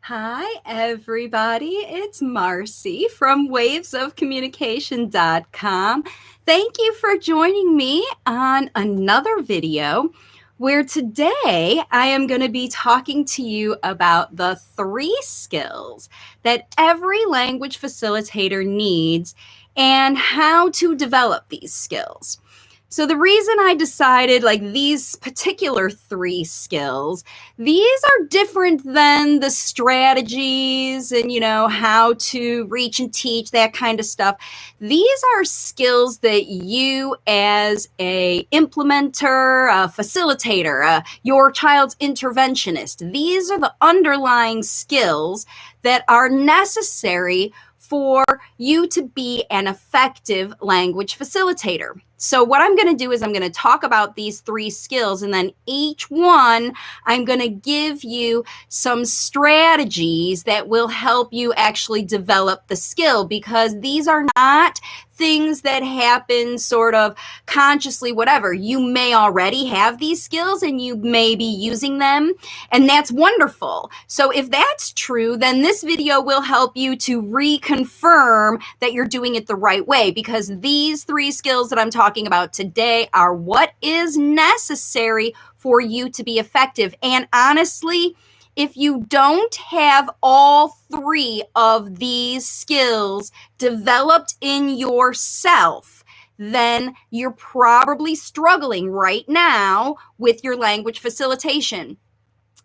Hi, everybody. It's Marcy from wavesofcommunication.com. Thank you for joining me on another video where today I am going to be talking to you about the 3 skills that every language facilitator needs and how to develop these skills. So the reason I decided these particular 3 skills, these are different than the strategies and, how to reach and teach, that kind of stuff. These are skills that you as a implementer, a facilitator, your child's interventionist, these are the underlying skills that are necessary for you to be an effective language facilitator. So what I'm going to do is I'm going to talk about these 3 skills, and then each one I'm going to give you some strategies that will help you actually develop the skill, because these are not things that happen sort of consciously, whatever. You may already have these skills and you may be using them, and that's wonderful. So if that's true, then this video will help you to reconfirm that you're doing it the right way, because these 3 skills that I'm talking about today are what is necessary for you to be effective. And honestly, if you don't have all 3 of these skills developed in yourself, then you're probably struggling right now with your language facilitation.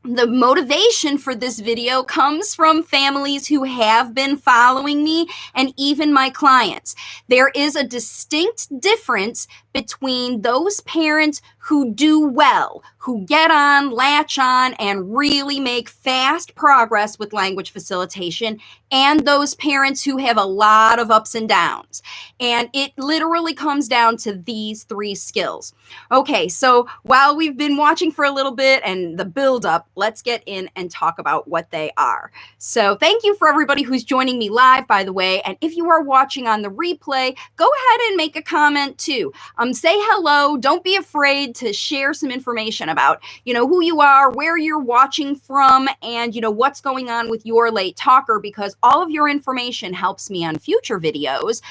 The motivation for this video comes from families who have been following me and even my clients. There is a distinct difference between those parents who do well, who get on, latch on, and really make fast progress with language facilitation, and those parents who have a lot of ups and downs. And it literally comes down to these 3 skills. Okay, so while we've been watching for a little bit and the build-up, let's get in and talk about what they are. So thank you for everybody who's joining me live, by the way. And if you are watching on the replay, go ahead and make a comment too. Say hello. Don't be afraid to share some information about, who you are, where you're watching from, and, what's going on with your late talker, because all of your information helps me on future videos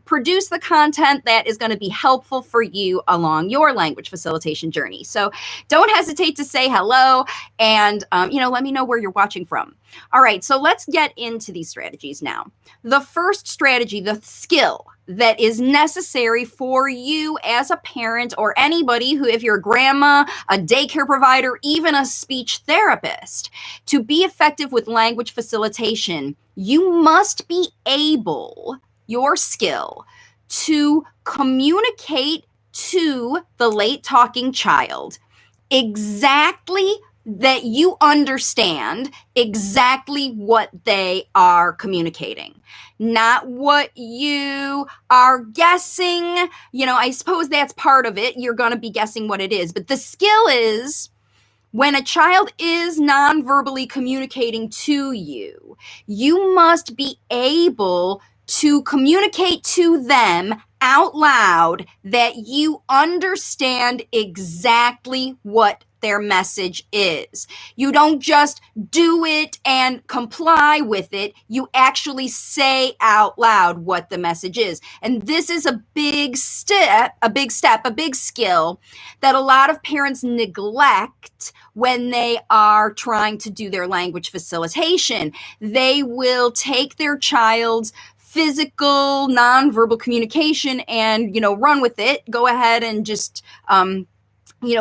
produce the content that is going to be helpful for you along your language facilitation journey. So don't hesitate to say hello and, let me know where you're watching from. All right, so let's get into these strategies now. The first strategy, the skill that is necessary for you as a parent or anybody who, if you're a grandma, a daycare provider, even a speech therapist, to be effective with language facilitation, you must be able, your skill, to communicate to the late talking child exactly that you understand exactly what they are communicating, not what you are guessing. I suppose that's part of it. You're going to be guessing what it is. But the skill is, when a child is non-verbally communicating to you, you must be able to communicate to them out loud that you understand exactly what their message is. You don't just do it and comply with it. You actually say out loud what the message is. And this is a big skill that a lot of parents neglect when they are trying to do their language facilitation. They will take their child's physical, nonverbal communication and, run with it. Go ahead and just,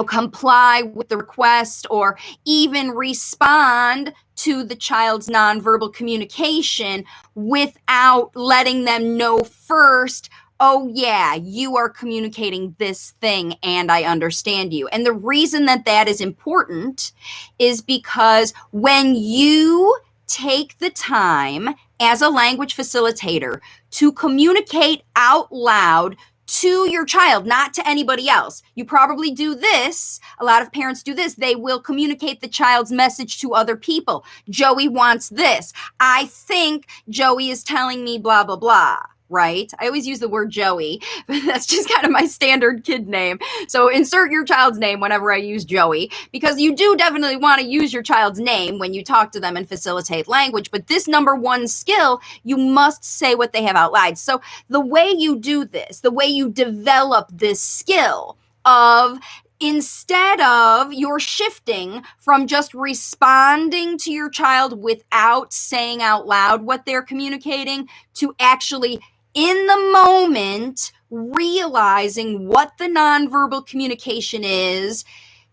comply with the request, or even respond to the child's nonverbal communication without letting them know first, oh yeah, you are communicating this thing and I understand you. And the reason that is important is because when you take the time as a language facilitator to communicate out loud to your child, not to anybody else. You probably do this. A lot of parents do this. They will communicate the child's message to other people. Joey wants this. I think Joey is telling me blah, blah, blah. right? I always use the word Joey, but that's just kind of my standard kid name. So insert your child's name whenever I use Joey, because you do definitely want to use your child's name when you talk to them and facilitate language. But this number one skill, you must say what they have out loud. So the way you do this, the way you develop this skill of, instead of, you're shifting from just responding to your child without saying out loud what they're communicating to actually in the moment realizing what the nonverbal communication is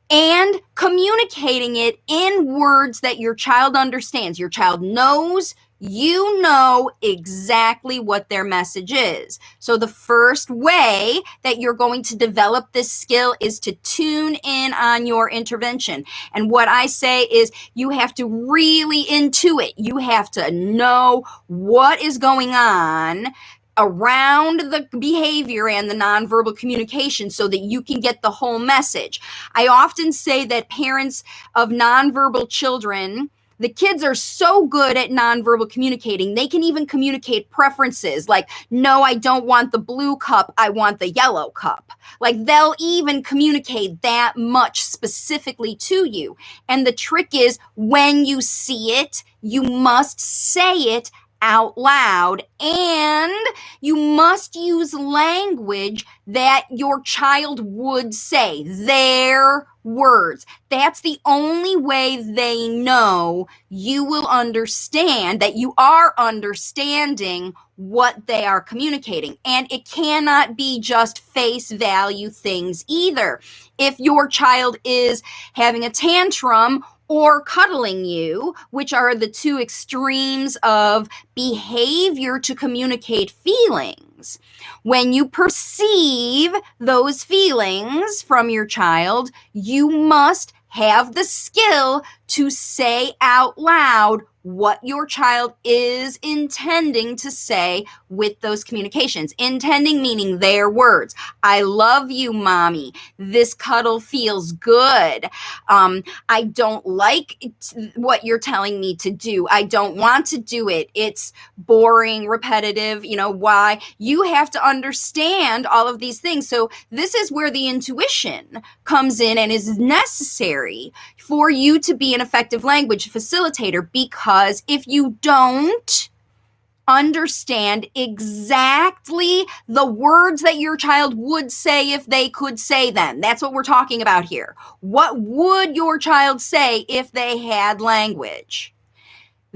and communicating it in words that your child understands. Your child knows, you know exactly what their message is. So the first way that you're going to develop this skill is to tune in on your intervention. And what I say is you have to really intuit. You have to know what is going on around the behavior and the nonverbal communication so that you can get the whole message. I often say that parents of nonverbal children, the kids are so good at nonverbal communicating, they can even communicate preferences like, no, I don't want the blue cup, I want the yellow cup. Like they'll even communicate that much specifically to you. And the trick is when you see it, you must say it out loud, and you must use language that your child would say, their words. That's the only way they know you will understand, that you are understanding what they are communicating. And it cannot be just face value things either. If your child is having a tantrum or cuddling you, which are the two extremes of behavior to communicate feelings. When you perceive those feelings from your child, you must have the skill to say out loud what your child is intending to say with those communications. Intending meaning their words. I love you, mommy. This cuddle feels good. I don't like what you're telling me to do. I don't want to do it. It's boring, repetitive. You know why? You have to understand all of these things. So this is where the intuition comes in and is necessary for you to be an effective language facilitator, because if you don't understand exactly the words that your child would say if they could say them, that's what we're talking about here. What would your child say if they had language?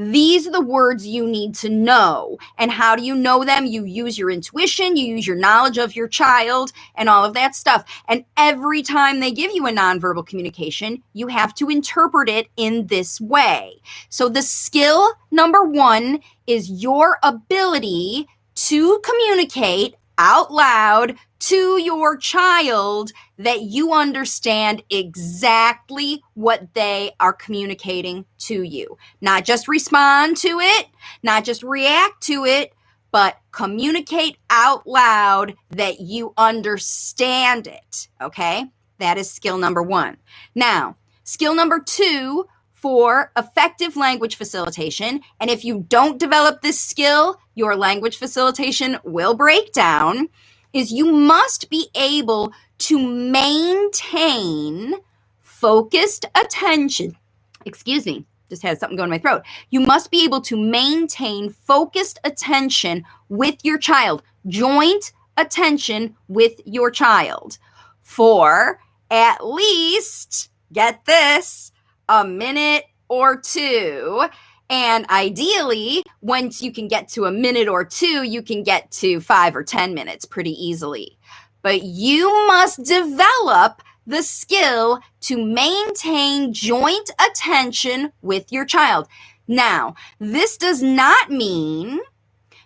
These are the words you need to know. And how do you know them? You use your intuition, you use your knowledge of your child and all of that stuff. And every time they give you a nonverbal communication, you have to interpret it in this way. So the skill number one is your ability to communicate out loud to your child that you understand exactly what they are communicating to you. Not just respond to it, not just react to it, but communicate out loud that you understand it, okay? That is skill number one. Now, skill number two for effective language facilitation, and if you don't develop this skill, your language facilitation will break down, is you must be able to maintain focused attention. Excuse me, just had something go in my throat. You must be able to maintain focused attention with your child, joint attention with your child for at least, get this, a minute or two. And ideally, once you can get to a minute or two, you can get to 5 or 10 minutes pretty easily. But you must develop the skill to maintain joint attention with your child. Now, this does not mean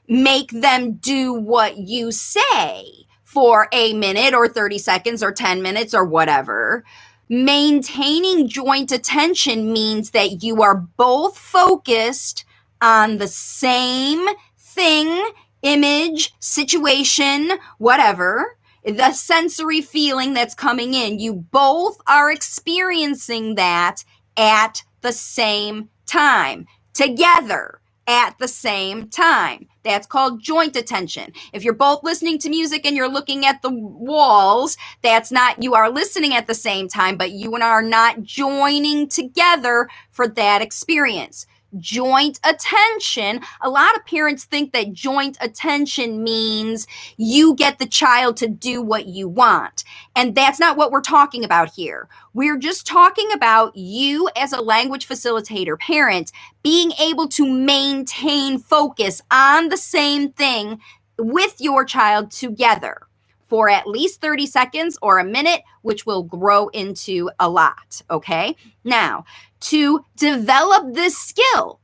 make them do what you say for a minute or 30 seconds or 10 minutes or whatever. Maintaining joint attention means that you are both focused on the same thing, image, situation, whatever, the sensory feeling that's coming in. You both are experiencing that at the same time, together, at the same time. That's called joint attention. If you're both listening to music and you're looking at the walls, that's not, you are listening at the same time, but you and I are not joining together for that experience. Joint attention, a lot of parents think that joint attention means you get the child to do what you want. And that's not what we're talking about here. We're just talking about you as a language facilitator parent being able to maintain focus on the same thing with your child together for at least 30 seconds or a minute, which will grow into a lot, okay? Now, to develop this skill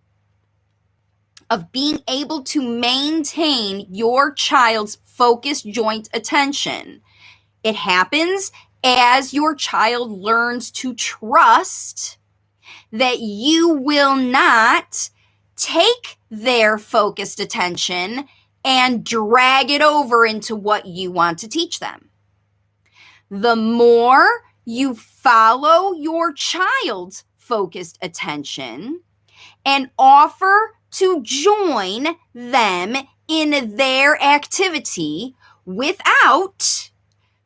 of being able to maintain your child's focused joint attention, it happens as your child learns to trust that you will not take their focused attention and drag it over into what you want to teach them. The more you follow your child's focused attention and offer to join them in their activity without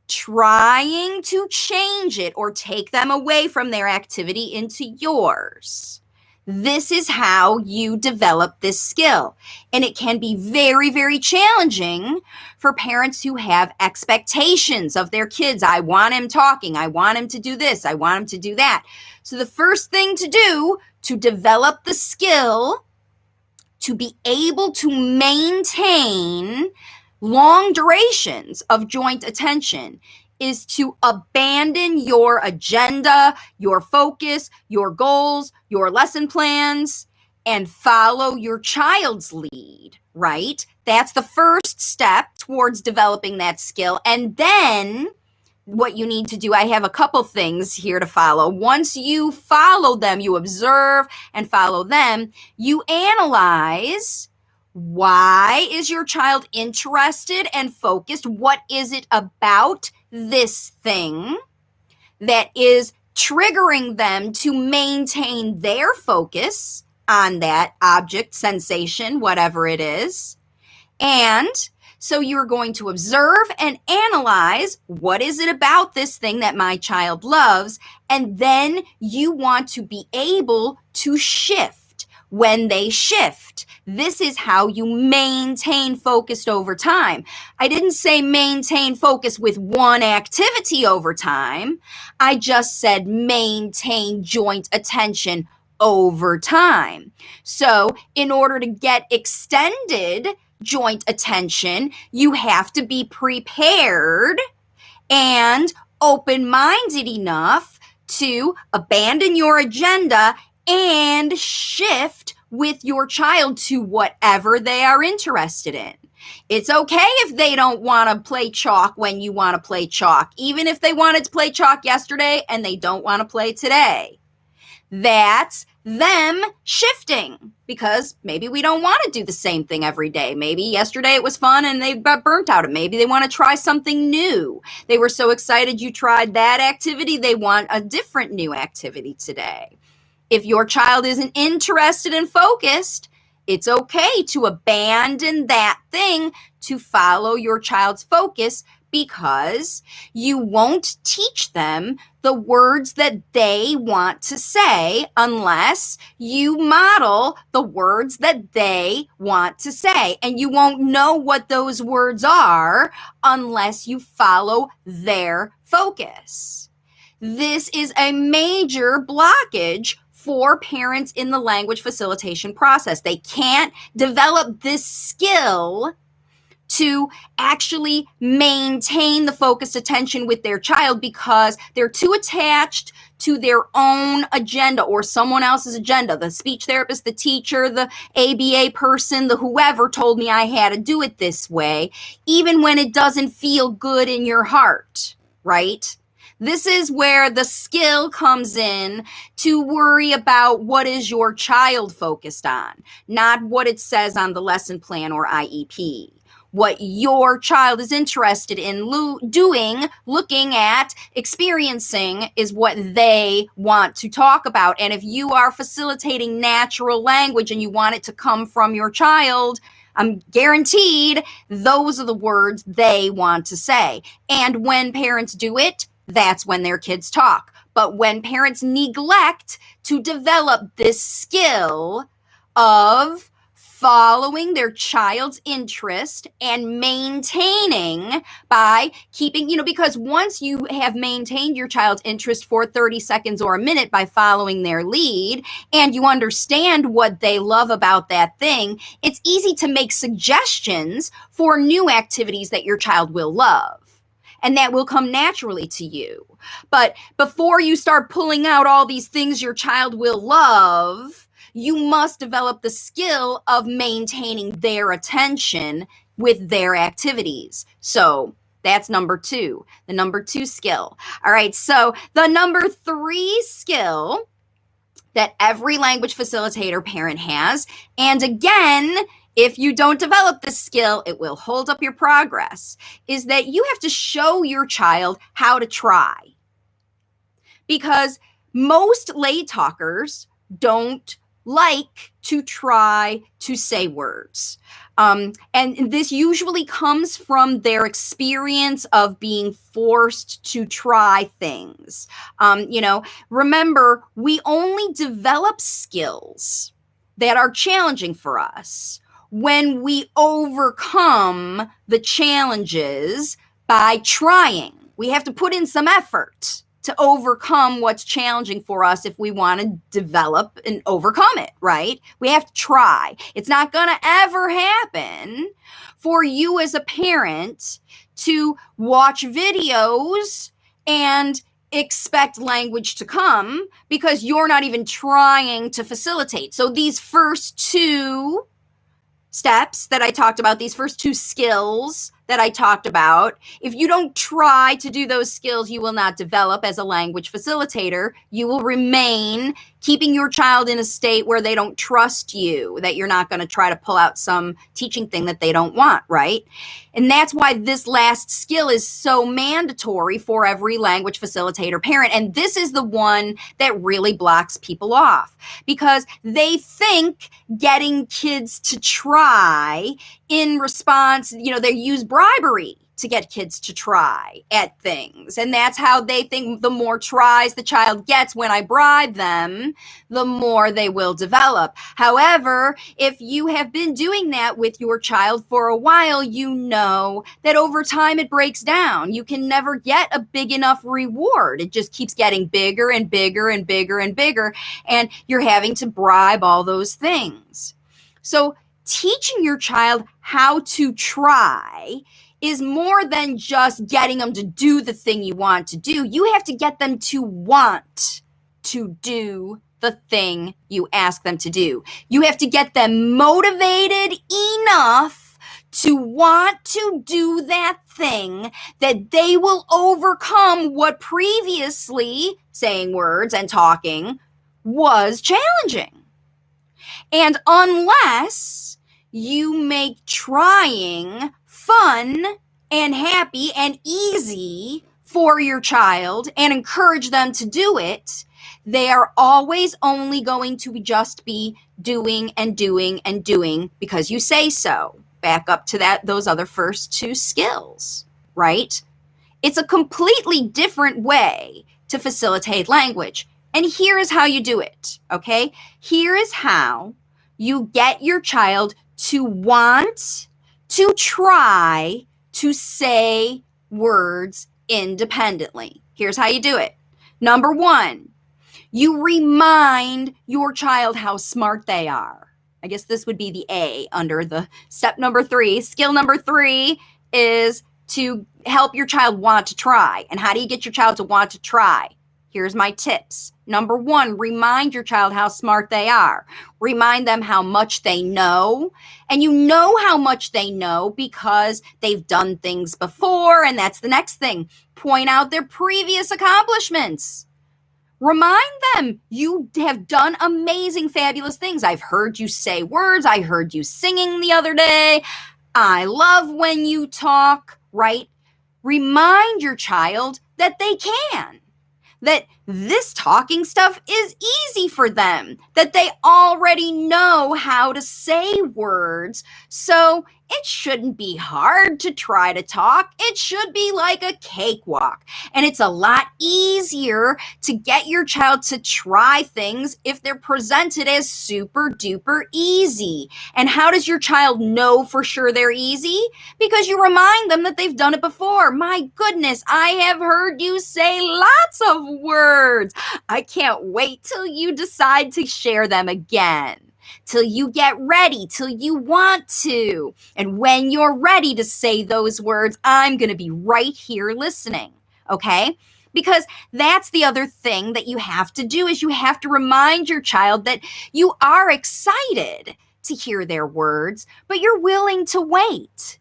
trying to change it or take them away from their activity into yours. This is how you develop this skill. And it can be very, very challenging for parents who have expectations of their kids. I want him talking. I want him to do this. I want him to do that. So the first thing to do to develop the skill to be able to maintain long durations of joint attention is to abandon your agenda, your focus, your goals, your lesson plans, and follow your child's lead, right? That's the first step towards developing that skill. And then what you need to do, I have a couple things here to follow. Once you follow them, you observe and follow them, you analyze. Why is your child interested and focused? What is it about this thing that is triggering them to maintain their focus on that object, sensation, whatever it is? And so you're going to observe and analyze, what is it about this thing that my child loves? And then you want to be able to shift when they shift. This is how you maintain focus over time. I didn't say maintain focus with one activity over time. I just said maintain joint attention over time. So in order to get extended joint attention, you have to be prepared and open-minded enough to abandon your agenda and shift with your child to whatever they are interested in. It's okay if they don't want to play chalk when you want to play chalk, even if they wanted to play chalk yesterday and they don't want to play today. That's them shifting, because maybe we don't want to do the same thing every day. Maybe yesterday it was fun and they got burnt out. And maybe they want to try something new. They were so excited you tried that activity, they want a different new activity today. If your child isn't interested and focused, it's okay to abandon that thing to follow your child's focus, because you won't teach them the words that they want to say unless you model the words that they want to say. And you won't know what those words are unless you follow their focus. This is a major blockage for parents in the language facilitation process. They can't develop this skill to actually maintain the focused attention with their child because they're too attached to their own agenda or someone else's agenda. The speech therapist, the teacher, the ABA person, the whoever told me I had to do it this way, even when it doesn't feel good in your heart, right? This is where the skill comes in to worry about what is your child focused on, not what it says on the lesson plan or IEP. what your child is interested in doing, looking at, experiencing is what they want to talk about. And if you are facilitating natural language and you want it to come from your child, I'm guaranteed those are the words they want to say. And when parents do it, that's when their kids talk. But when parents neglect to develop this skill of following their child's interest and maintaining by keeping, because once you have maintained your child's interest for 30 seconds or a minute by following their lead, and you understand what they love about that thing, it's easy to make suggestions for new activities that your child will love. And that will come naturally to you. But before you start pulling out all these things your child will love, you must develop the skill of maintaining their attention with their activities. So that's number 2, the number 2 skill. All right, so the number 3 skill that every language facilitator parent has, and again, if you don't develop this skill, it will hold up your progress, is that you have to show your child how to try. Because most lay talkers don't like to try to say words. And this usually comes from their experience of being forced to try things. Remember, we only develop skills that are challenging for us when we overcome the challenges by trying. We have to put in some effort to overcome what's challenging for us if we want to develop and overcome it, right? We have to try. It's not going to ever happen for you as a parent to watch videos and expect language to come because you're not even trying to facilitate. So these first 2 steps that I talked about, these first 2 skills that I talked about, if you don't try to do those skills, you will not develop as a language facilitator. You will remain keeping your child in a state where they don't trust you, that you're not going to try to pull out some teaching thing that they don't want, right? And that's why this last skill is so mandatory for every language facilitator parent. And this is the one that really blocks people off because they think getting kids to try in response, they use bribery to get kids to try at things. And that's how they think the more tries the child gets when I bribe them, the more they will develop. However, if you have been doing that with your child for a while, you know that over time it breaks down. You can never get a big enough reward. It just keeps getting bigger and bigger and bigger and bigger. And you're having to bribe all those things. So teaching your child how to try is more than just getting them to do the thing you want to do. You have to get them to want to do the thing you ask them to do. You have to get them motivated enough to want to do that thing that they will overcome what previously, saying words and talking, was challenging. And unless you make trying fun and happy and easy for your child and encourage them to do it, they are always only going to just be doing and doing and doing because you say so. Back up to those other first 2 skills, right? It's a completely different way to facilitate language. And here is how you do it, okay? Here is how you get your child to want to try to say words independently. Here's how you do it. Number 1, you remind your child how smart they are. I guess this would be the A under the step number 3. Skill number 3 is to help your child want to try. And how do you get your child to want to try? Here's my tips. Number 1, remind your child how smart they are. Remind them how much they know. And you know how much they know because they've done things before. And that's the next thing. Point out their previous accomplishments. Remind them you have done amazing, fabulous things. I've heard you say words. I heard you singing the other day. I love when you talk, right? Remind your child that they can, that this talking stuff is easy for them, that they already know how to say words. So it shouldn't be hard to try to talk. It should be like a cakewalk. And it's a lot easier to get your child to try things if they're presented as super duper easy. And how does your child know for sure they're easy? Because you remind them that they've done it before. My goodness, I have heard you say lots of words. I can't wait till you decide to share them again, till you get ready, till you want to. And when you're ready to say those words, I'm going to be right here listening, okay? Because that's the other thing that you have to do, is you have to remind your child that you are excited to hear their words, but you're willing to wait.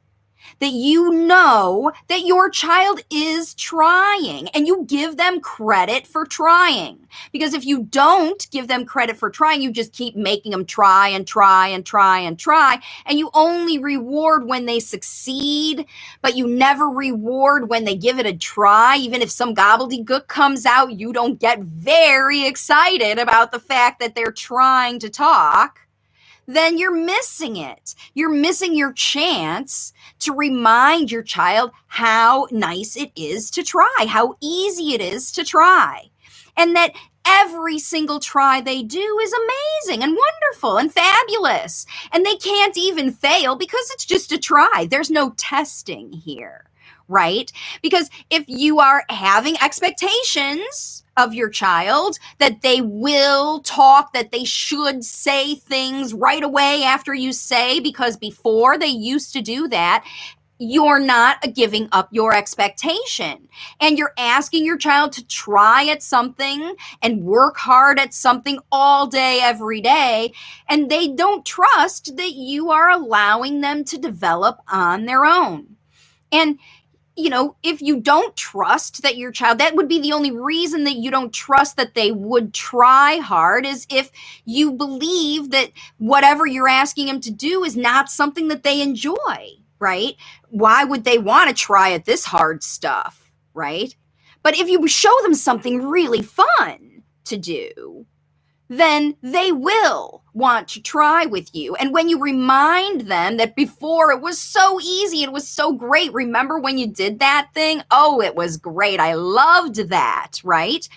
That you know that your child is trying and you give them credit for trying. Because if you don't give them credit for trying, you just keep making them try and try and try and try. And you only reward when they succeed, but you never reward when they give it a try. Even if some gobbledygook comes out, you don't get very excited about the fact that they're trying to talk. Then you're missing it. You're missing your chance to remind your child how nice it is to try, how easy it is to try, and that every single try they do is amazing and wonderful and fabulous, and they can't even fail because it's just a try. There's no testing here, right? Because if you are having expectations of your child that they will talk, that they should say things right away after you say, because before they used to do that, you're not giving up your expectation. And you're asking your child to try at something and work hard at something all day, every day. And they don't trust that you are allowing them to develop on their own. And you know, if you don't trust that your child, that would be the only reason that you don't trust that they would try hard, is if you believe that whatever you're asking them to do is not something that they enjoy, right? Why would they want to try at this hard stuff, right? But if you show them something really fun to do, then they will want to try with you. And when you remind them that before it was so easy, it was so great. Remember when you did that thing? Oh, it was great. I loved that, right?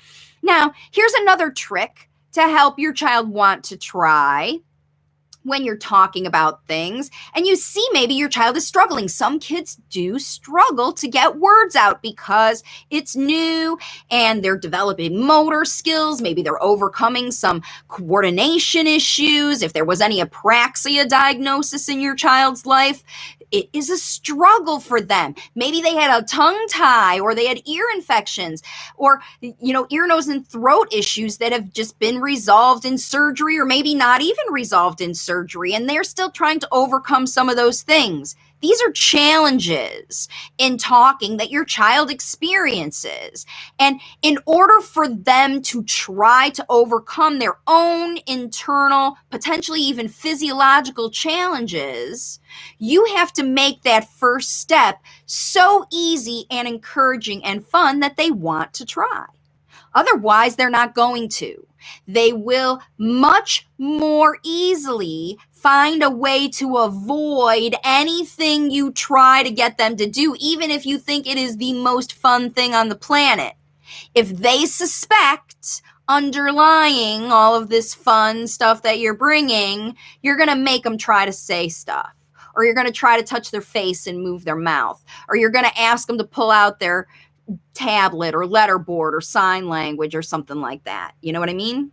Now, here's another trick to help your child want to try when you're talking about things and you see maybe your child is struggling. Some kids do struggle to get words out because it's new and they're developing motor skills. Maybe they're overcoming some coordination issues. If there was any apraxia diagnosis in your child's life, it is a struggle for them. Maybe they had a tongue tie, or they had ear infections, or, ear, nose, and throat issues that have just been resolved in surgery, or maybe not even resolved in surgery, and they're still trying to overcome some of those things. These are challenges in talking that your child experiences. And in order for them to try to overcome their own internal, potentially even physiological challenges, you have to make that first step so easy and encouraging and fun that they want to try. Otherwise, they're not going to. They will much more easily find a way to avoid anything you try to get them to do, even if you think it is the most fun thing on the planet. If they suspect underlying all of this fun stuff that you're bringing, you're going to make them try to say stuff, or you're going to try to touch their face and move their mouth, or you're going to ask them to pull out their tablet or letterboard or sign language or something like that. You know what I mean?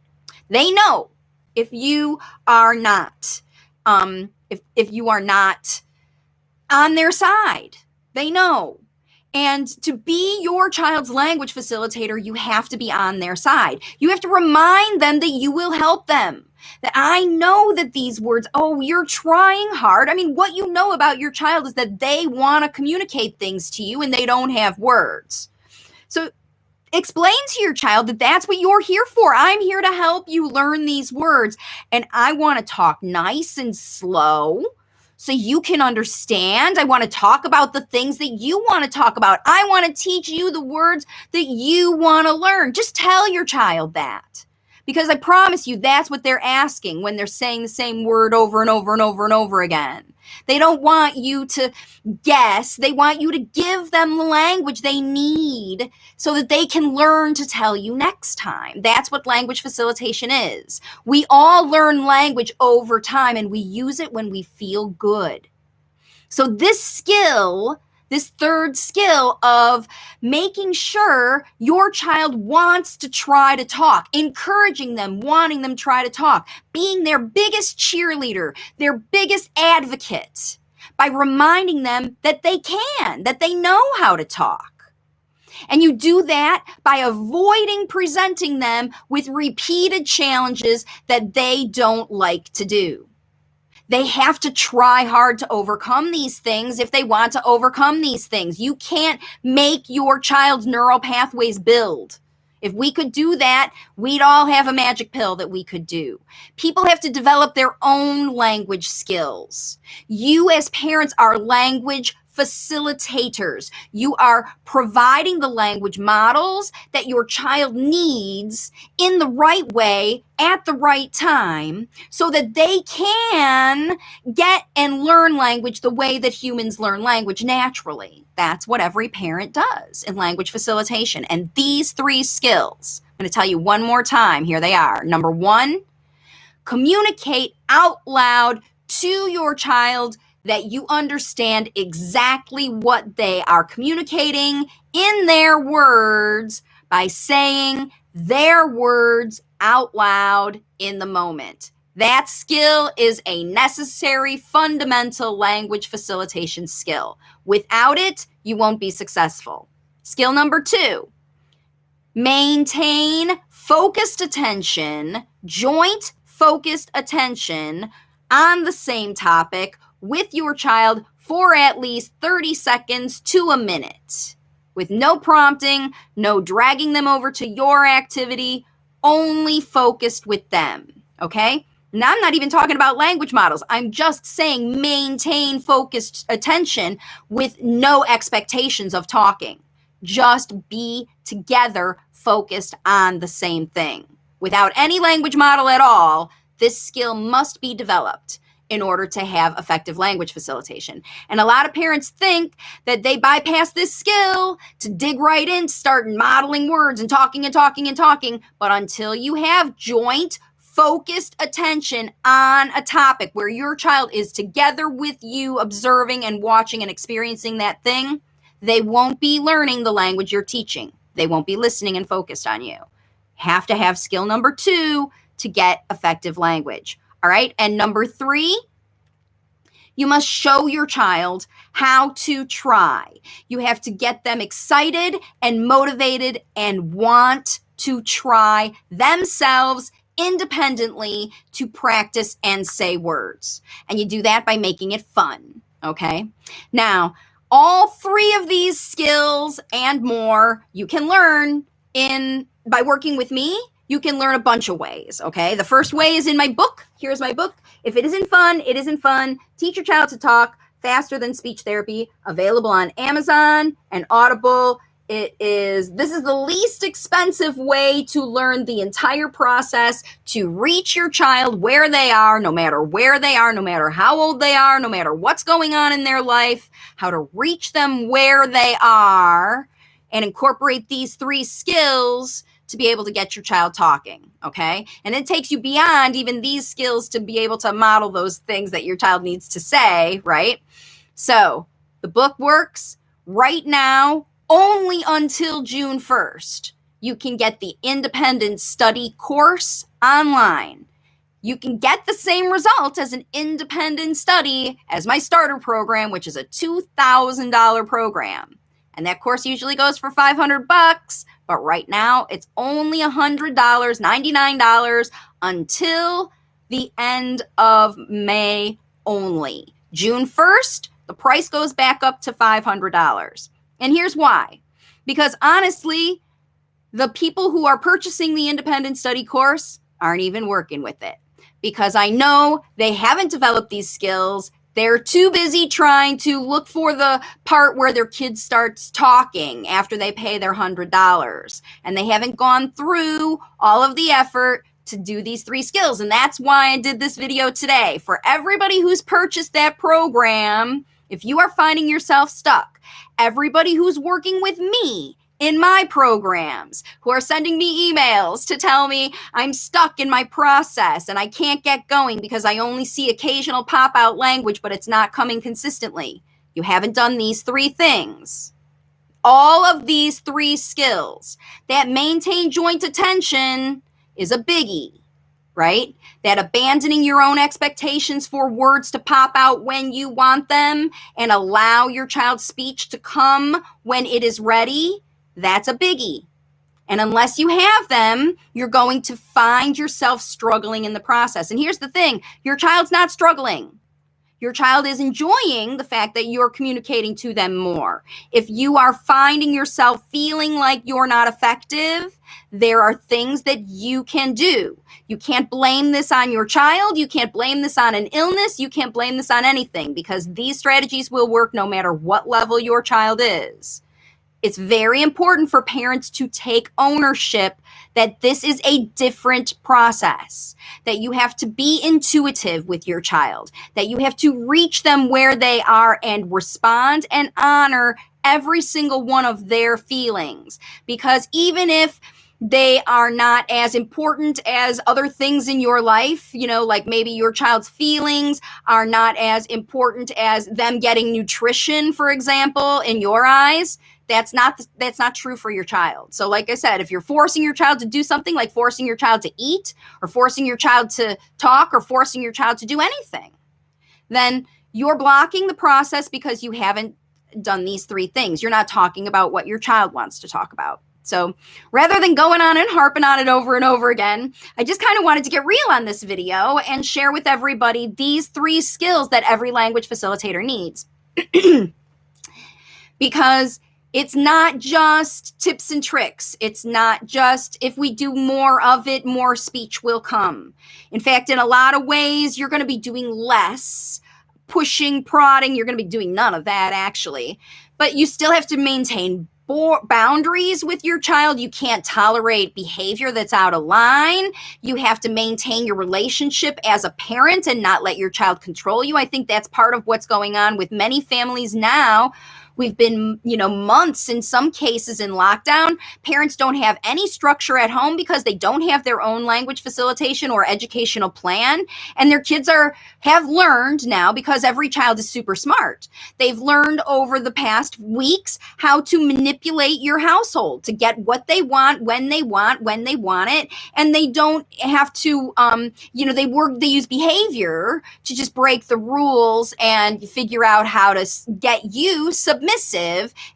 They know if you are not, if you are not on their side. They know. And to be your child's language facilitator, you have to be on their side. You have to remind them that you will help them. That I know that these words, oh, you're trying hard. I mean, what you know about your child is that they want to communicate things to you and they don't have words. So explain to your child that that's what you're here for. I'm here to help you learn these words. And I want to talk nice and slow so you can understand. I want to talk about the things that you want to talk about. I want to teach you the words that you want to learn. Just tell your child that. Because I promise you, that's what they're asking when they're saying the same word over and over and over and over again. They don't want you to guess. They want you to give them the language they need so that they can learn to tell you next time. That's what language facilitation is. We all learn language over time, and we use it when we feel good. So this skill, this third skill of making sure your child wants to try to talk, encouraging them, wanting them to try to talk, being their biggest cheerleader, their biggest advocate, by reminding them that they can, that they know how to talk. And you do that by avoiding presenting them with repeated challenges that they don't like to do. They have to try hard to overcome these things if they want to overcome these things. You can't make your child's neural pathways build. If we could do that, we'd all have a magic pill that we could do. People have to develop their own language skills. You as parents are language facilitators. You are providing the language models that your child needs in the right way at the right time so that they can get and learn language the way that humans learn language naturally. That's what every parent does in language facilitation. And these three skills, I'm going to tell you one more time. Here they are. Number one, communicate out loud to your child that you understand exactly what they are communicating in their words by saying their words out loud in the moment. That skill is a necessary, fundamental language facilitation skill. Without it, you won't be successful. Skill number two, maintain focused attention, joint focused attention on the same topic with your child for at least 30 seconds to a minute, with no prompting, no dragging them over to your activity, only focused with them, okay? Now, I'm not even talking about language models. I'm just saying maintain focused attention with no expectations of talking. Just be together, focused on the same thing. Without any language model at all, this skill must be developed in order to have effective language facilitation. And a lot of parents think that they bypass this skill to dig right in, start modeling words and talking and talking and talking. But until you have joint focused attention on a topic where your child is together with you, observing and watching and experiencing that thing, they won't be learning the language you're teaching. They won't be listening and focused on you. Have to have skill number two to get effective language. All right. And number three, you must show your child how to try. You have to get them excited and motivated and want to try themselves independently to practice and say words. And you do that by making it fun. Okay. Now, all three of these skills and more you can learn by working with me. You can learn a bunch of ways, okay? The first way is in my book. Here's my book. If it isn't fun, it isn't fun. Teach your child to talk faster than speech therapy. Available on Amazon and Audible. This is the least expensive way to learn the entire process to reach your child where they are, no matter where they are, no matter how old they are, no matter what's going on in their life, how to reach them where they are and incorporate these three skills to be able to get your child talking, okay? And it takes you beyond even these skills to be able to model those things that your child needs to say, right? So the book works right now only until June 1st. You can get the independent study course online. You can get the same result as an independent study as my starter program, which is a $2,000 program. And that course usually goes for $500, but right now it's only $100, $99 until the end of May only. June 1st, the price goes back up to $500. And here's why. Because honestly, the people who are purchasing the independent study course aren't even working with it. Because I know they haven't developed these skills. They're too busy trying to look for the part where their kid starts talking after they pay their $100. And they haven't gone through all of the effort to do these 3 skills. And that's why I did this video today. For everybody who's purchased that program, if you are finding yourself stuck, everybody who's working with me in my programs, who are sending me emails to tell me I'm stuck in my process and I can't get going because I only see occasional pop-out language, but it's not coming consistently. You haven't done these 3 things. All of these 3 skills. That maintain joint attention is a biggie, right? That abandoning your own expectations for words to pop out when you want them and allow your child's speech to come when it is ready, that's a biggie. And unless you have them, you're going to find yourself struggling in the process. And here's the thing, your child's not struggling. Your child is enjoying the fact that you're communicating to them more. If you are finding yourself feeling like you're not effective, there are things that you can do. You can't blame this on your child. You can't blame this on an illness. You can't blame this on anything, because these strategies will work no matter what level your child is. It's very important for parents to take ownership that this is a different process, that you have to be intuitive with your child, that you have to reach them where they are and respond and honor every single one of their feelings. Because even if they are not as important as other things in your life, like maybe your child's feelings are not as important as them getting nutrition, for example, in your eyes, that's not true for your child. So like I said, if you're forcing your child to do something, like forcing your child to eat or forcing your child to talk or forcing your child to do anything, then you're blocking the process because you haven't done these 3 things. You're not talking about what your child wants to talk about. So rather than going on and harping on it over and over again, I just kind of wanted to get real on this video and share with everybody these 3 skills that every language facilitator needs. Because it's not just tips and tricks. It's not just if we do more of it, more speech will come. In fact, in a lot of ways, you're going to be doing less pushing, prodding. You're going to be doing none of that, actually. But you still have to maintain boundaries with your child. You can't tolerate behavior that's out of line. You have to maintain your relationship as a parent and not let your child control you. I think that's part of what's going on with many families now. We've been, months in some cases in lockdown. Parents don't have any structure at home because they don't have their own language facilitation or educational plan. And their kids have learned now, because every child is super smart. They've learned over the past weeks how to manipulate your household to get what they want, when they want it. And they don't have to, they use behavior to just break the rules and figure out how to get you submissive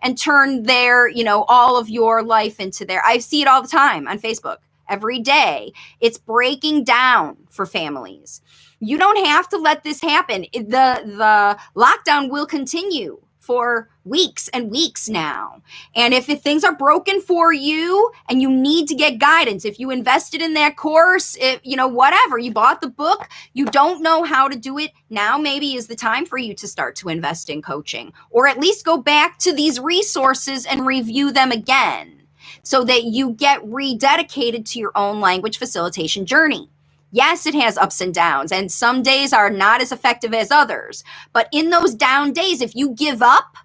and turn their, all of your life into their, I see it all the time on Facebook every day. It's breaking down for families. You don't have to let this happen. The lockdown will continue for weeks and weeks now. And if things are broken for you and you need to get guidance, if you invested in that course, whatever, you bought the book, you don't know how to do it, now maybe is the time for you to start to invest in coaching, or at least go back to these resources and review them again so that you get rededicated to your own language facilitation journey. Yes, it has ups and downs, and some days are not as effective as others. But in those down days, if you give up,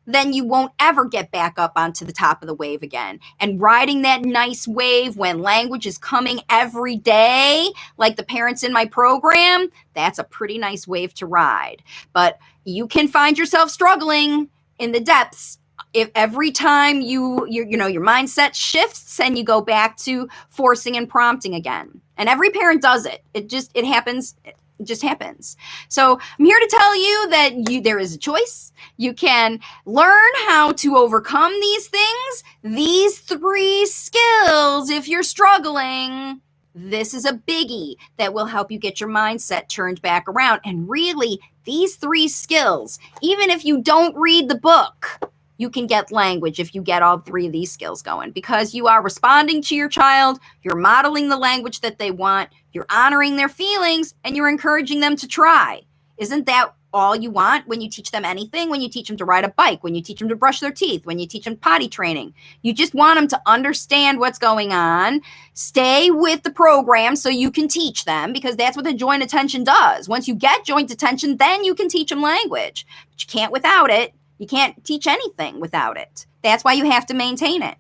then you won't ever get back up onto the top of the wave again. And riding that nice wave when language is coming every day, like the parents in my program, that's a pretty nice wave to ride. But you can find yourself struggling in the depths if every time your mindset shifts and you go back to forcing and prompting again. And every parent does it. It happens. It just happens. So I'm here to tell you that there is a choice. You can learn how to overcome these things. These 3 skills, if you're struggling, this is a biggie that will help you get your mindset turned back around. And really, these 3 skills, even if you don't read the book, you can get language if you get all 3 of these skills going, because you are responding to your child, you're modeling the language that they want, you're honoring their feelings, and you're encouraging them to try. Isn't that all you want when you teach them anything, when you teach them to ride a bike, when you teach them to brush their teeth, when you teach them potty training. You just want them to understand what's going on, stay with the program so you can teach them, because that's what the joint attention does. Once you get joint attention, then you can teach them language. But you can't without it. You can't teach anything without it. That's why you have to maintain it.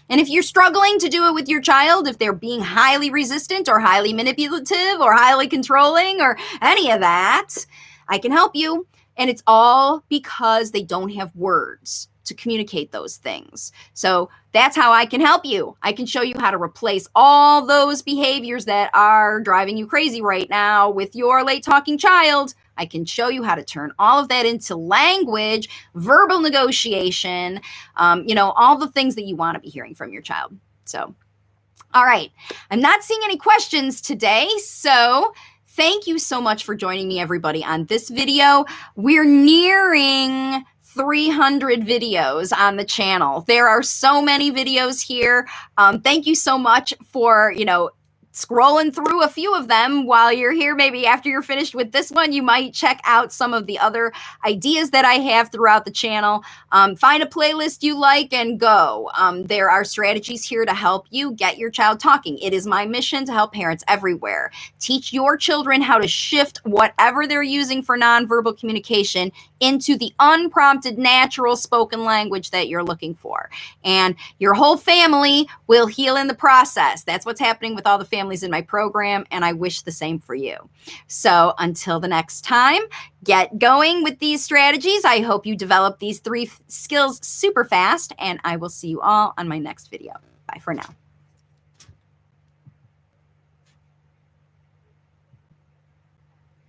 And if you're struggling to do it with your child, if they're being highly resistant or highly manipulative or highly controlling or any of that, I can help you. And it's all because they don't have words to communicate those things. So that's how I can help you. I can show you how to replace all those behaviors that are driving you crazy right now with your late talking child. I can show you how to turn all of that into language, verbal negotiation, all the things that you want to be hearing from your child. So, all right. I'm not seeing any questions today, so thank you so much for joining me, everybody, on this video. We're nearing 300 videos on the channel. There are so many videos here. Thank you so much for, scrolling through a few of them while you're here. Maybe after you're finished with this one, you might check out some of the other ideas that I have throughout the channel. Find a playlist you like and go. There are strategies here to help you get your child talking. It is my mission to help parents everywhere. Teach your children how to shift whatever they're using for nonverbal communication into the unprompted, natural spoken language that you're looking for. And your whole family will heal in the process. That's what's happening with all the families in my program, and I wish the same for you. So until the next time, get going with these strategies. I hope you develop these 3 skills super fast, and I will see you all on my next video. Bye for now.